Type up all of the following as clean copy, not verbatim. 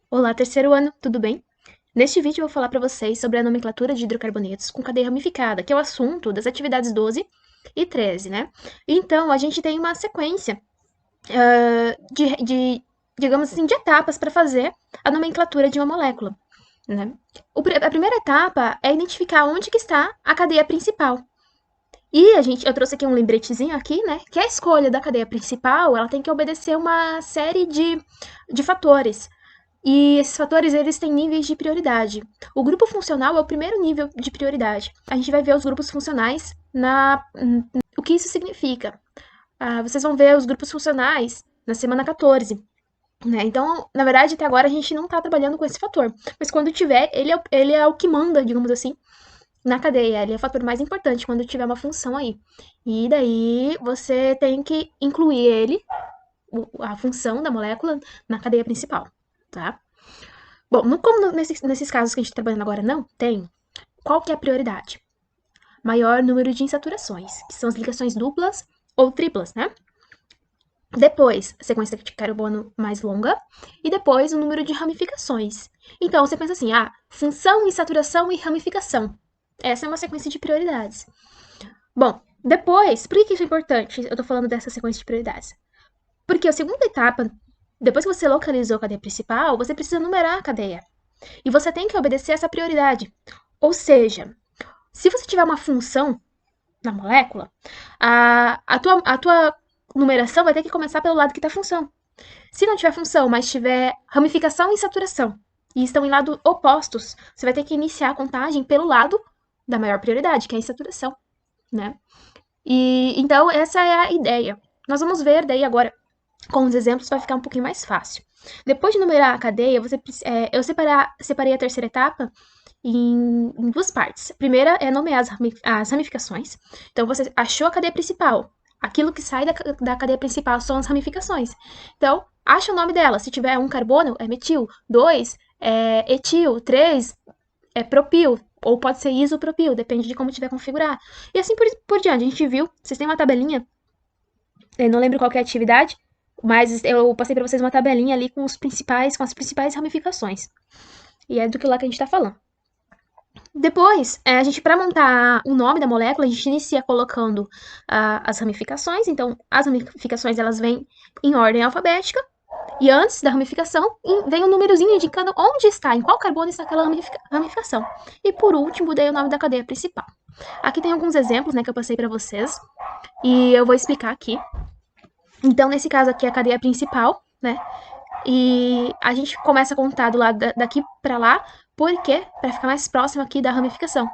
Olá, terceiro ano, tudo bem? Neste vídeo eu vou falar para vocês sobre a nomenclatura de hidrocarbonetos com cadeia ramificada, que é o assunto das atividades 12 e 13, né? Então, a gente tem uma sequência digamos assim, de etapas para fazer a nomenclatura de uma molécula, né? A primeira etapa é identificar onde que está a cadeia principal. E eu trouxe aqui um lembretezinho aqui, né? Que a escolha da cadeia principal, ela tem que obedecer uma série de fatores. E esses fatores, eles têm níveis de prioridade. O grupo funcional é o primeiro nível de prioridade. A gente vai ver os grupos funcionais o que isso significa. Vocês vão ver os grupos funcionais na semana 14. Né? Então, na verdade, até agora a gente não está trabalhando com esse fator. Mas quando tiver, ele é o que manda, digamos assim, na cadeia. Ele é o fator mais importante quando tiver uma função aí. E daí você tem que incluir ele, a função da molécula, na cadeia principal. Tá? Bom, como nesses casos que a gente está trabalhando agora não tem, qual que é a prioridade? Maior número de insaturações, que são as ligações duplas ou triplas, né? Depois, a sequência de carbono mais longa. E depois, o número de ramificações. Então, você pensa assim, função, insaturação e ramificação. Essa é uma sequência de prioridades. Bom, depois, por que isso é importante? Eu tô falando dessa sequência de prioridades. Porque a segunda etapa, depois que você localizou a cadeia principal, você precisa numerar a cadeia. E você tem que obedecer essa prioridade. Ou seja, se você tiver uma função na molécula, a tua numeração vai ter que começar pelo lado que está a função. Se não tiver função, mas tiver ramificação e saturação, e estão em lados opostos, você vai ter que iniciar a contagem pelo lado da maior prioridade, que é a insaturação, né? E então essa é a ideia. Nós vamos ver daí agora com os exemplos, vai ficar um pouquinho mais fácil. Depois de numerar a cadeia, eu separei a terceira etapa em duas partes. A primeira é nomear as ramificações. Então, você achou a cadeia principal. Aquilo que sai da cadeia principal são as ramificações. Então, acha o nome dela. Se tiver um carbono, é metil. 2 é etil. 3 é propil. Ou pode ser isopropil, depende de como tiver configurado. E assim por diante. A gente viu, vocês têm uma tabelinha, eu não lembro qual que é a atividade, mas eu passei para vocês uma tabelinha ali com as principais ramificações. E é do que lá que a gente está falando. Depois, a gente, para montar o nome da molécula, a gente inicia colocando as ramificações. Então, as ramificações, elas vêm em ordem alfabética. E antes da ramificação, vem um númerozinho indicando onde está, em qual carbono está aquela ramificação. E por último, daí o nome da cadeia principal. Aqui tem alguns exemplos, né, que eu passei para vocês. E eu vou explicar aqui. Então, nesse caso aqui, a cadeia principal, né? E a gente começa a contar do lado daqui para lá, porque para ficar mais próximo aqui da ramificação,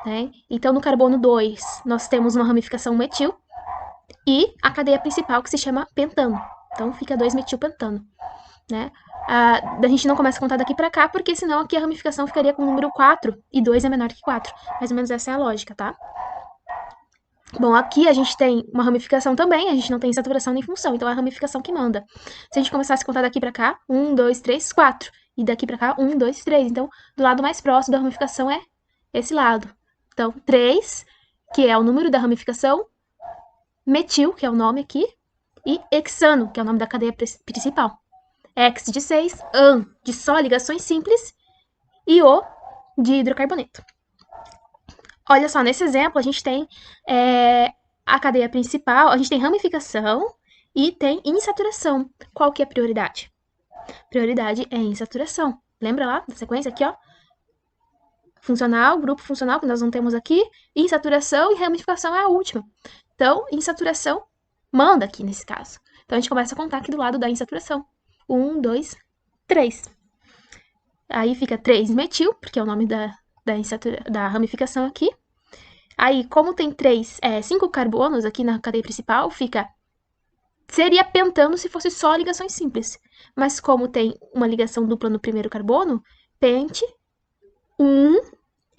né? Então, no carbono 2, nós temos uma ramificação metil e a cadeia principal que se chama pentano. Então, fica 2-metilpentano, né? A gente não começa a contar daqui para cá, porque senão aqui a ramificação ficaria com o número 4 e 2 é menor que 4. Mais ou menos essa é a lógica, tá? Bom, aqui a gente tem uma ramificação também, a gente não tem saturação nem função, então é a ramificação que manda. Se a gente começasse a contar daqui pra cá, 1, 2, 3, 4. E daqui pra cá, 1, 2, 3. Então, do lado mais próximo da ramificação é esse lado. Então, 3, que é o número da ramificação, metil, que é o nome aqui, e hexano, que é o nome da cadeia principal. Hex de 6, an de só ligações simples, e o de hidrocarboneto. Olha só, nesse exemplo a gente tem a cadeia principal, a gente tem ramificação e tem insaturação. Qual que é a prioridade? Prioridade é insaturação. Lembra lá da sequência aqui, ó? Funcional, grupo funcional, que nós não temos aqui, insaturação e ramificação é a última. Então, insaturação manda aqui nesse caso. Então, a gente começa a contar aqui do lado da insaturação. 1, 2, 3. Aí fica 3-metil, porque é o nome da ramificação aqui. Aí, como tem 5 carbonos aqui na cadeia principal, seria pentano se fosse só ligações simples. Mas como tem uma ligação dupla no primeiro carbono, pente,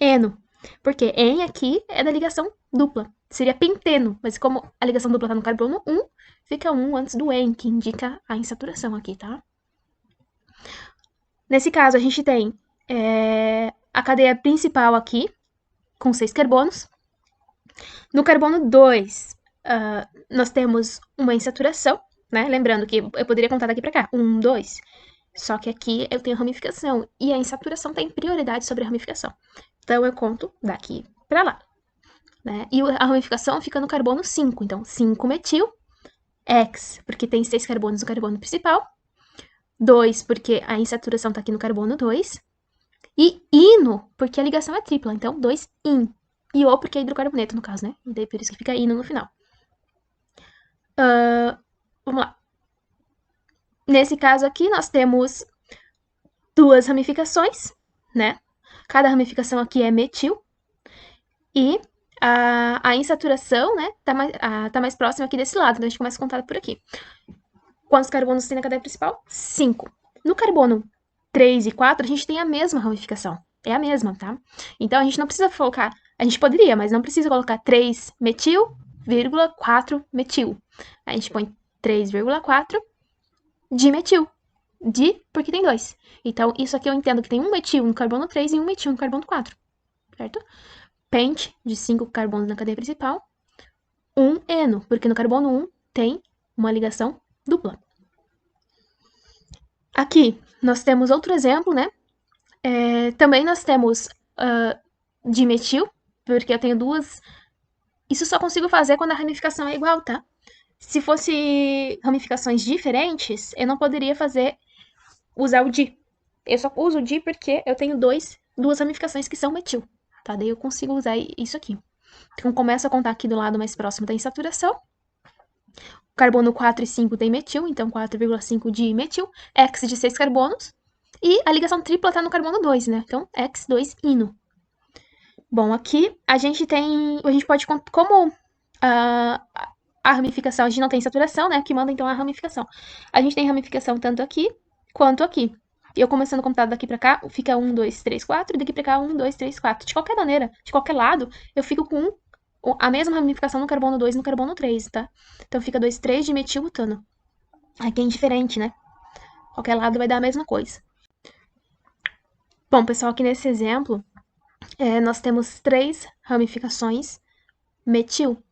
eno. Porque en aqui é da ligação dupla. Seria penteno, mas como a ligação dupla está no carbono 1, fica 1 antes do en, que indica a insaturação aqui, tá? Nesse caso, a gente tem a cadeia principal aqui, com 6 carbonos. No carbono 2, nós temos uma insaturação, né? Lembrando que eu poderia contar daqui para cá. 1, 2. Só que aqui eu tenho ramificação e a insaturação tem prioridade sobre a ramificação. Então eu conto daqui para lá, né? E a ramificação fica no carbono 5. Então 5-metil, X, porque tem 6 carbonos no carbono principal, 2, porque a insaturação está aqui no carbono 2, e ino, porque a ligação é tripla, então 2-in. E O, porque é hidrocarboneto, no caso, né? E daí por isso que fica ino no final. Vamos lá. Nesse caso aqui, nós temos 2 ramificações, né? Cada ramificação aqui é metil. E a insaturação, né, tá mais próxima aqui desse lado. Então, a gente começa a contar por aqui. Quantos carbonos tem na cadeia principal? 5. No carbono 3 e 4, a gente tem a mesma ramificação. É a mesma, tá? Então, a gente não precisa colocar... A gente poderia, mas não precisa colocar 3-metil, 4-metil. A gente põe 3,4 dimetil. Porque tem 2. Então, isso aqui eu entendo que tem um metil no carbono 3 e um metil no carbono 4. Certo? Pente, de 5 carbonos na cadeia principal. 1 eno, porque no carbono 1 tem uma ligação dupla. Aqui, nós temos outro exemplo, né? Também nós temos dimetil, porque eu tenho 2... Isso só consigo fazer quando a ramificação é igual, tá? Se fosse ramificações diferentes, eu não poderia usar o di. Eu só uso o di porque eu tenho 2 ramificações que são metil, tá? Daí eu consigo usar isso aqui. Então, começo a contar aqui do lado mais próximo da insaturação. Carbono 4 e 5 tem metil, então 4,5 de metil. X de 6 carbonos. E a ligação tripla está no carbono 2, né? Então, X2-ino. Bom, aqui a gente pode, como a ramificação, a gente não tem saturação, né? Que manda então a ramificação. A gente tem ramificação tanto aqui quanto aqui. E eu começando a contar daqui pra cá, fica 1, 2, 3, 4. E daqui pra cá, 1, 2, 3, 4. De qualquer maneira, de qualquer lado, eu fico com a mesma ramificação no carbono 2 e no carbono 3, tá? Então fica 2,3 de metilbutano. Aqui é indiferente, né? Qualquer lado vai dar a mesma coisa. Bom, pessoal, aqui nesse exemplo, nós temos 3 ramificações metil,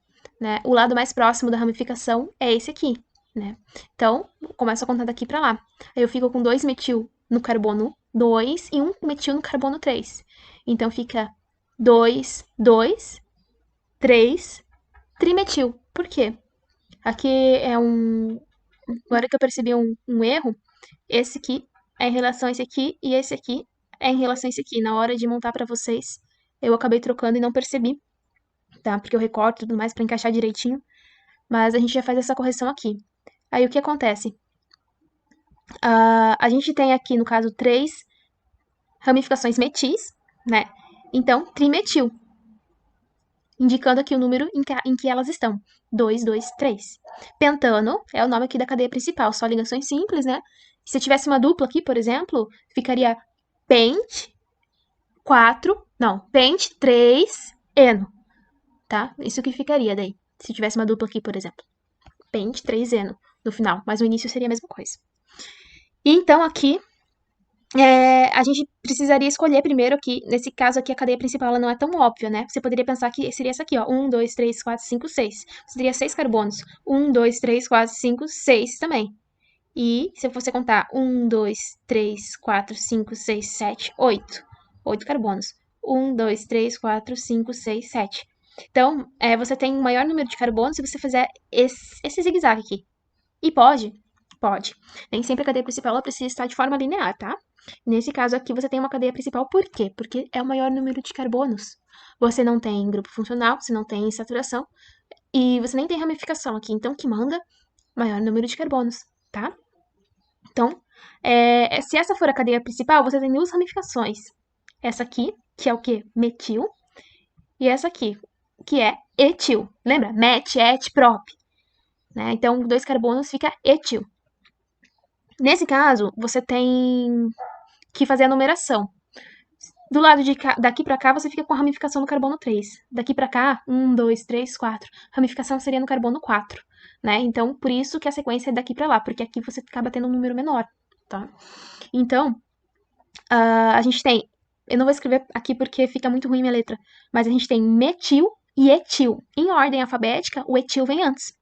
né? O lado mais próximo da ramificação é esse aqui, né? Então, começo a contar daqui pra lá. Aí eu fico com 2 metil no carbono 2 e 1 metil no carbono 3. Então fica 2, 2, 3, trimetil. Por quê? Aqui é agora que eu percebi um erro, esse aqui é em relação a esse aqui e esse aqui é em relação a esse aqui. Na hora de montar pra vocês, eu acabei trocando e não percebi, tá? Porque eu recorto e tudo mais pra encaixar direitinho. Mas a gente já faz essa correção aqui. Aí o que acontece? A gente tem aqui, no caso, 3 ramificações metis, né? Então, trimetil. Indicando aqui o número em que elas estão. 2, 2, 3. Pentano é o nome aqui da cadeia principal, só ligações simples, né? Se eu tivesse uma dupla aqui, por exemplo, ficaria pent 3 eno, tá? Isso que ficaria daí, se tivesse uma dupla aqui, por exemplo. Pent 3 eno no final, mas no início seria a mesma coisa. E então aqui a gente precisaria escolher primeiro aqui, nesse caso aqui a cadeia principal ela não é tão óbvia, né? Você poderia pensar que seria essa aqui, ó, 1, 2, 3, 4, 5, 6. Você teria 6 carbonos. 1, 2, 3, 4, 5, 6 também. E se você contar 1, 2, 3, 4, 5, 6, 7, 8. 8 carbonos. 1, 2, 3, 4, 5, 6, 7. Então, você tem um maior número de carbonos se você fizer esse zigue-zague aqui. E pode. Nem sempre a cadeia principal ela precisa estar de forma linear, tá? Nesse caso aqui, você tem uma cadeia principal, por quê? Porque é o maior número de carbonos. Você não tem grupo funcional, você não tem saturação, e você nem tem ramificação aqui, então que manda maior número de carbonos, tá? Então, se essa for a cadeia principal, você tem 2 ramificações. Essa aqui, que é o quê? Metil, e essa aqui, que é etil. Lembra? Met, et, prop. Né? Então, 2 carbonos fica etil. Nesse caso, você tem que fazer a numeração. Do lado daqui para cá, você fica com a ramificação no carbono 3. Daqui para cá, 1, 2, 3, 4. Ramificação seria no carbono 4, né? Então, por isso que a sequência é daqui para lá, porque aqui você acaba tendo um número menor, tá? Então, a gente tem... Eu não vou escrever aqui porque fica muito ruim minha letra, mas a gente tem metil e etil. Em ordem alfabética, o etil vem antes,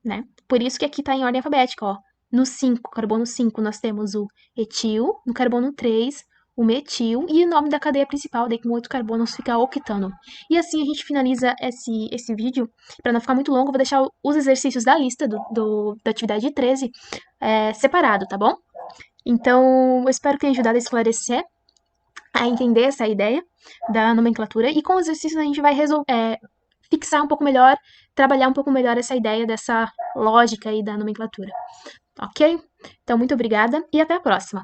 né? Por isso que aqui tá em ordem alfabética, ó. No 5, carbono 5, nós temos o etil. No carbono 3, o metil. E o nome da cadeia principal, daí com 8 carbonos, fica octano. E assim a gente finaliza esse vídeo. Para não ficar muito longo, eu vou deixar os exercícios da lista da atividade 13 separado, tá bom? Então, eu espero que tenha ajudado a esclarecer, a entender essa ideia da nomenclatura. E com os exercícios a gente vai fixar um pouco melhor, trabalhar um pouco melhor essa ideia dessa lógica aí da nomenclatura. Ok? Então, muito obrigada e até a próxima!